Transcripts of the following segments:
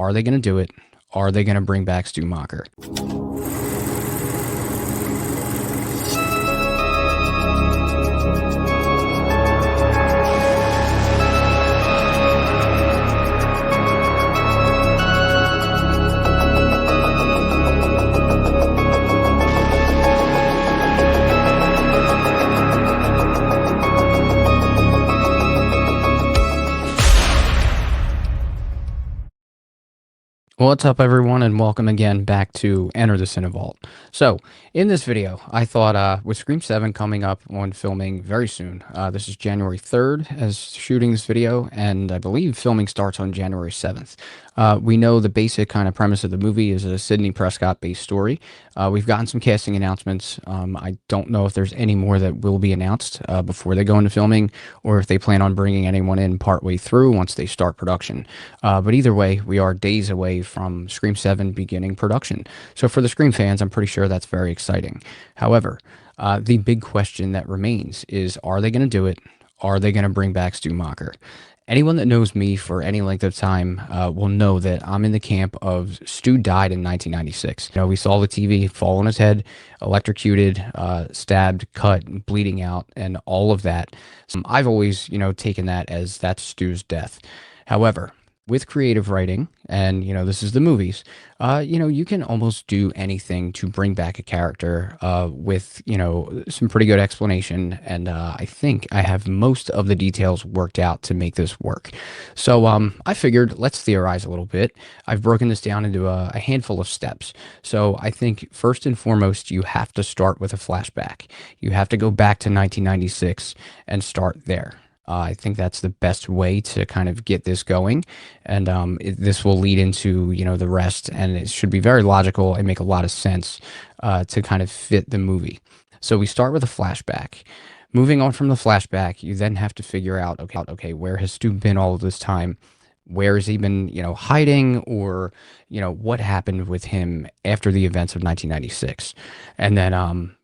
Are they going to do it? Are they going to bring back Stu Macher? What's up, everyone, and welcome again back to Enter the CineVault. So, in this video, I thought with Scream 7 coming up on filming very soon, this is January 3rd as shooting this video, and I believe filming starts on January 7th. We know the basic kind of premise of the movie is a Sidney Prescott-based story. We've gotten some casting announcements. I don't know if there's any more that will be announced before they go into filming, or if they plan on bringing anyone in partway through once they start production. But either way, we are days away from Scream 7 beginning production. So for the Scream fans, I'm pretty sure that's very exciting. However, the big question that remains is, are they going to do it? Are they going to bring back Stu Macher? Anyone that knows me for any length of time will know that I'm in the camp of Stu died in 1996. You know, we saw the TV fall on his head, electrocuted, stabbed, cut, bleeding out, and all of that. So I've always, taken that as that's Stu's death. However, with creative writing, and this is the movies, you can almost do anything to bring back a character with some pretty good explanation, and I think I have most of the details worked out to make this work. So I figured let's theorize a little bit. I've broken this down into a handful of steps. So I think first and foremost, you have to start with a flashback. You have to go back to 1996 and start there. I think that's the best way to kind of get this going, and this will lead into the rest, and it should be very logical and make a lot of sense to kind of fit the movie. So we start with a flashback. Moving on from the flashback, you then have to figure out, okay, where has Stu been all of this time? Where has he been, hiding, or what happened with him after the events of 1996, and then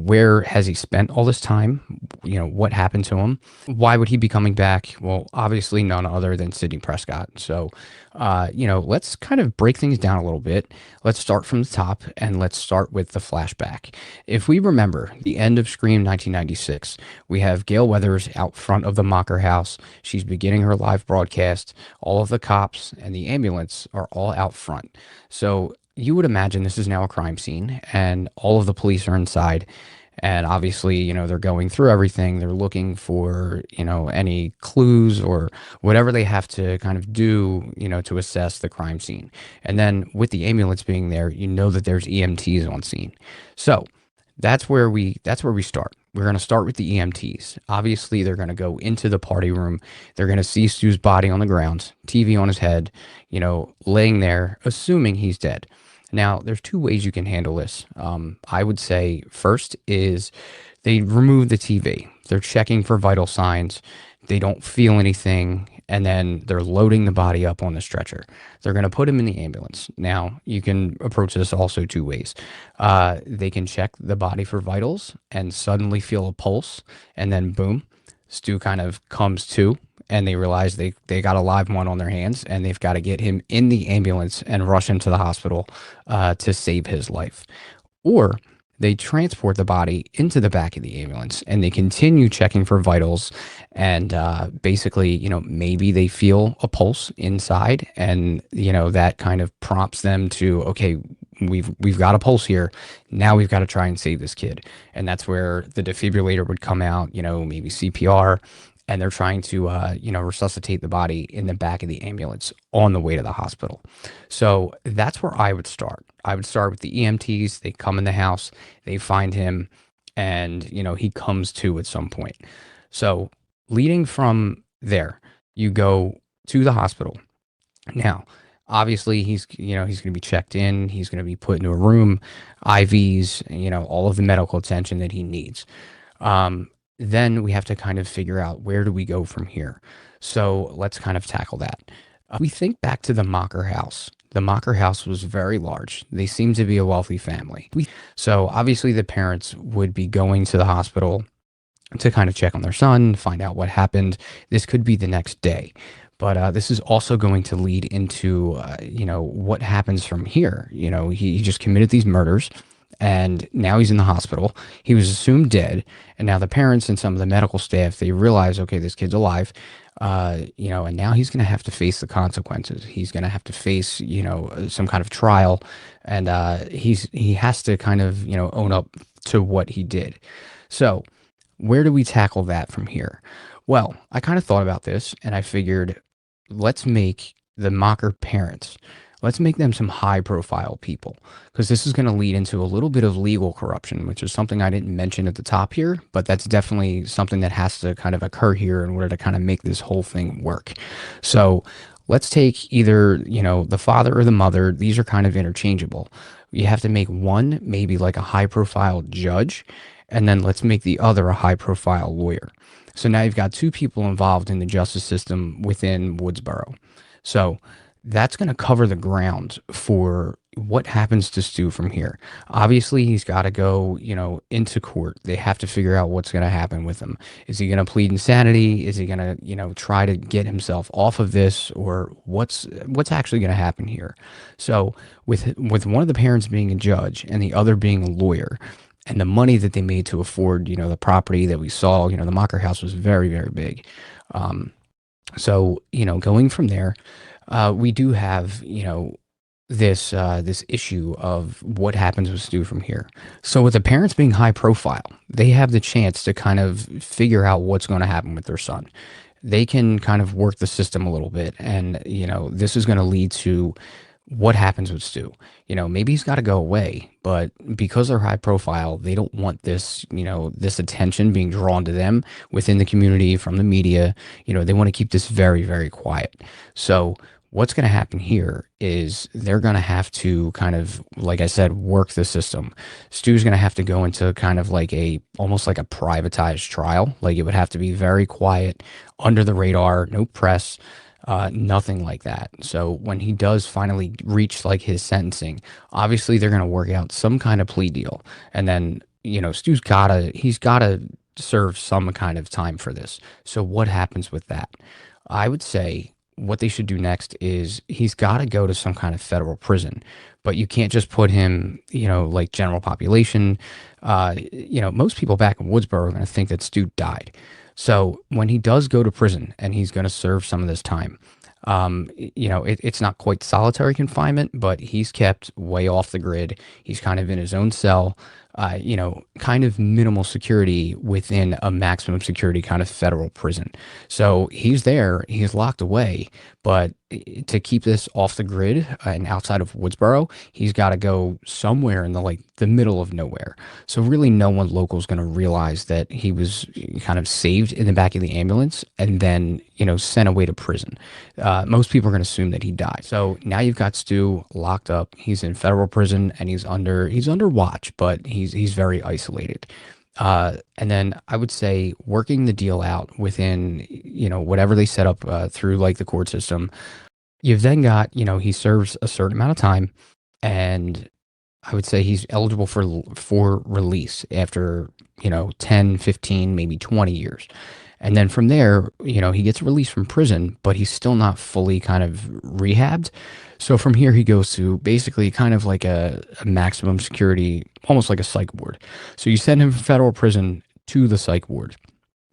where has he spent all this time? What happened to him? Why would he be coming back? Well, obviously none other than Sidney Prescott. So, let's kind of break things down a little bit. Let's start from the top, and let's start with the flashback. If we remember the end of Scream 1996, we have Gale Weathers out front of the Macher house. She's beginning her live broadcast. All of the cops and the ambulance are all out front. So you would imagine this is now a crime scene, and all of the police are inside. And obviously, they're going through everything. They're looking for, any clues or whatever they have to kind of do, to assess the crime scene. And then with the ambulance being there, that there's EMTs on scene. So that's where we start. We're going to start with the EMTs. Obviously, they're going to go into the party room. They're going to see Stu's body on the ground, TV on his head, laying there, assuming he's dead. Now, there's two ways you can handle this. I would say first is they remove the TV. They're checking for vital signs. They don't feel anything, and then they're loading the body up on the stretcher. They're going to put him in the ambulance. Now, you can approach this also two ways. They can check the body for vitals and suddenly feel a pulse, and then boom, Stu kind of comes to, and they realize they got a live one on their hands, and they've got to get him in the ambulance and rush him to the hospital to save his life. Or they transport the body into the back of the ambulance, and they continue checking for vitals, and basically, maybe they feel a pulse inside, and that kind of prompts them to, okay, we've got a pulse here. Now we've got to try and save this kid. And that's where the defibrillator would come out, maybe CPR, and they're trying to resuscitate the body in the back of the ambulance on the way to the hospital. So that's where I would start. I would start with the EMTs. They come in the house, they find him, and he comes to at some point. So leading from there, you go to the hospital. Now, obviously, he's going to be checked in. He's going to be put into a room, IVs, all of the medical attention that he needs. Then we have to kind of figure out, where do we go from here? So let's kind of tackle that. We think back to the Macher house. The Macher house was very large. They seem to be a wealthy family. So obviously the parents would be going to the hospital to kind of check on their son, find out what happened. This could be the next day. But this is also going to lead into, what happens from here. He just committed these murders and now he's in the hospital. He was assumed dead. And now the parents and some of the medical staff, they realize, okay, this kid's alive. And now he's going to have to face the consequences. He's going to have to face, some kind of trial. And he has to kind of, own up to what he did. So, where do we tackle that from here? Well, I kind of thought about this and I figured, let's make the Macher parents, let's make them some high profile people, because this is going to lead into a little bit of legal corruption, which is something I didn't mention at the top here, but that's definitely something that has to kind of occur here in order to kind of make this whole thing work. So let's take either, the father or the mother. These are kind of interchangeable. You have to make one maybe like a high profile judge, and then let's make the other a high profile lawyer. So now you've got two people involved in the justice system within Woodsboro. So that's going to cover the ground for what happens to Stu from here. Obviously, he's got to go, into court. They have to figure out what's going to happen with him. Is he going to plead insanity? Is he going to, try to get himself off of this, or what's actually going to happen here? So with one of the parents being a judge and the other being a lawyer, and the money that they made to afford, the property that we saw, the Mocker house was very, very big. So, going from there, we do have, this issue of what happens with Stu from here. So with the parents being high profile, they have the chance to kind of figure out what's going to happen with their son. They can kind of work the system a little bit, and this is going to lead to what happens with Stu. Maybe he's got to go away, but because they're high profile, they don't want this, this attention being drawn to them within the community from the media. They want to keep this very, very quiet. So what's going to happen here is they're going to have to kind of, like I said, work the system. Stu's going to have to go into kind of like almost like a privatized trial. Like, it would have to be very quiet, under the radar, no press. Nothing like that. So when he does finally reach like his sentencing, obviously they're going to work out some kind of plea deal. And then, he's gotta serve some kind of time for this. So what happens with that? I would say what they should do next is he's got to go to some kind of federal prison, but you can't just put him, like general population. Most people back in Woodsboro are going to think that Stu died. So when he does go to prison and he's going to serve some of this time, it's not quite solitary confinement, but he's kept way off the grid. He's kind of in his own cell, kind of minimal security within a maximum security kind of federal prison. So he's there, he's locked away, but to keep this off the grid and outside of Woodsboro, he's got to go somewhere in the middle of nowhere. So really no one local is going to realize that he was kind of saved in the back of the ambulance and then, sent away to prison. Most people are going to assume that he died. So now you've got Stu locked up. He's in federal prison and he's under watch, but he's very isolated. And then I would say working the deal out within, whatever they set up through like the court system. You've then got, he serves a certain amount of time, and I would say he's eligible for release after, 10, 15, maybe 20 years. And then from there, he gets released from prison, but he's still not fully kind of rehabbed. So from here, he goes to basically kind of like a maximum security, almost like a psych ward. So you send him from federal prison to the psych ward.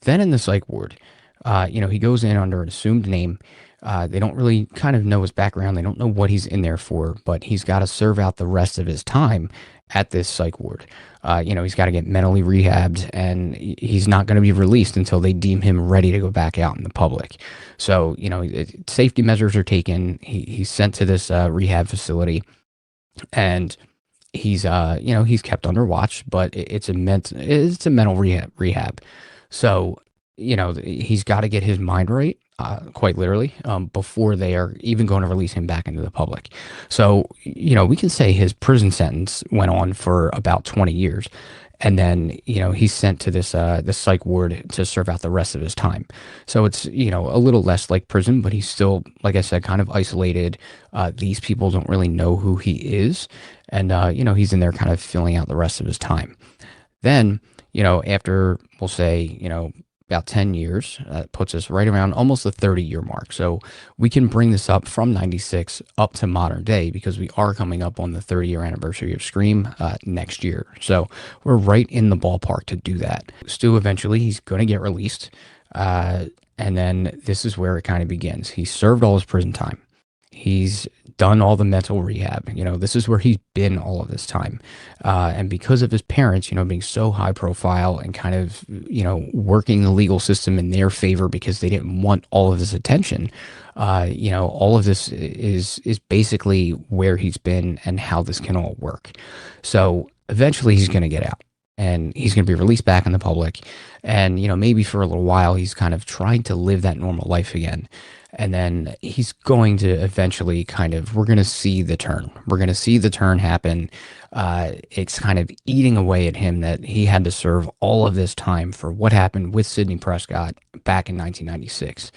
Then in the psych ward, he goes in under an assumed name. They don't really kind of know his background. They don't know what he's in there for, but he's got to serve out the rest of his time at this psych ward. He's got to get mentally rehabbed, and he's not going to be released until they deem him ready to go back out in the public. So, safety measures are taken. He's sent to this rehab facility, and he's kept under watch, but it's a mental rehab. So, he's got to get his mind right. Quite literally, before they are even going to release him back into the public. So, we can say his prison sentence went on for about 20 years. And then, he's sent to this psych ward to serve out the rest of his time. So it's, a little less like prison, but he's still, like I said, kind of isolated. These people don't really know who he is. And, he's in there kind of filling out the rest of his time. Then, after, we'll say, about 10 years. That puts us right around almost the 30-year mark. So we can bring this up from 96 up to modern day because we are coming up on the 30-year anniversary of Scream next year. So we're right in the ballpark to do that. Stu, eventually, he's going to get released. And then this is where it kind of begins. He served all his prison time. He's done all the mental rehab. This is where he's been all of this time. And because of his parents, being so high profile and kind of, working the legal system in their favor because they didn't want all of this attention, all of this is basically where he's been and how this can all work. So eventually he's going to get out. And he's going to be released back in the public. And, maybe for a little while, he's kind of trying to live that normal life again. And then he's going to eventually we're going to see the turn. We're going to see the turn happen. It's kind of eating away at him that he had to serve all of this time for what happened with Sidney Prescott back in 1996.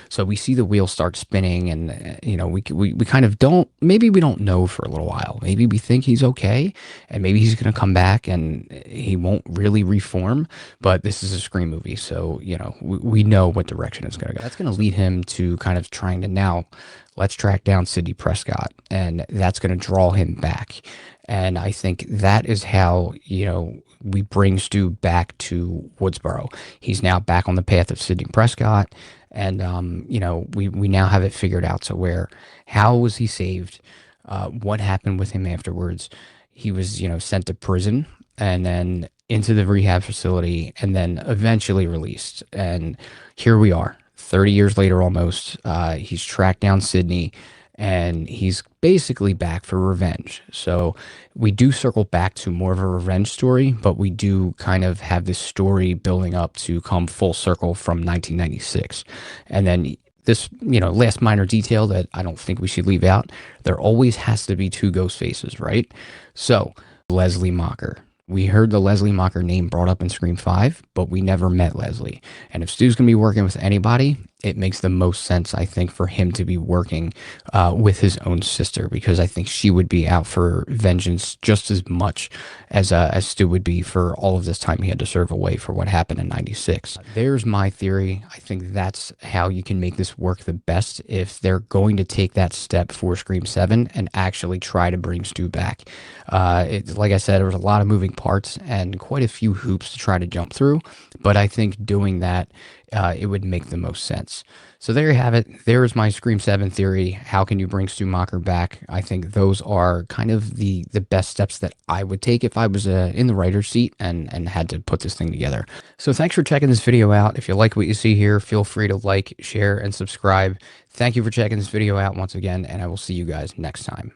So we see the wheel start spinning, and we kind of maybe we don't know for a little while. Maybe we think he's okay, and maybe he's going to come back and he won't really reform. But this is a Scream movie, so we know what direction it's going to go. That's going to lead him to kind of trying to now let's track down Sidney Prescott, and that's going to draw him back. And I think that is how we bring Stu back to Woodsboro. He's now back on the path of Sidney Prescott. And, we now have it figured out. So how was he saved? What happened with him afterwards? He was, sent to prison and then into the rehab facility and then eventually released. And here we are, 30 years later almost. He's tracked down Sidney and he's basically back for revenge. So we do circle back to more of a revenge story, but we do kind of have this story building up to come full circle from 1996. And then this, last minor detail that I don't think we should leave out, there always has to be two ghost faces, right? So Leslie Macher. We heard the Leslie Macher name brought up in Scream 5, but we never met Leslie. And if Stu's going to be working with anybody, it makes the most sense, I think, for him to be working with his own sister, because I think she would be out for vengeance just as much as Stu would be for all of this time he had to serve away for what happened in 96. There's my theory. I think that's how you can make this work the best if they're going to take that step for Scream 7 and actually try to bring Stu back. Like I said, there was a lot of moving parts and quite a few hoops to try to jump through, but I think doing that, it would make the most sense. So there you have it. There is my Scream 7 theory. How can you bring Stu Macher back? I think those are kind of the best steps that I would take if I was in the writer's seat and had to put this thing together. So thanks for checking this video out. If you like what you see here, feel free to like, share, and subscribe. Thank you for checking this video out once again, and I will see you guys next time.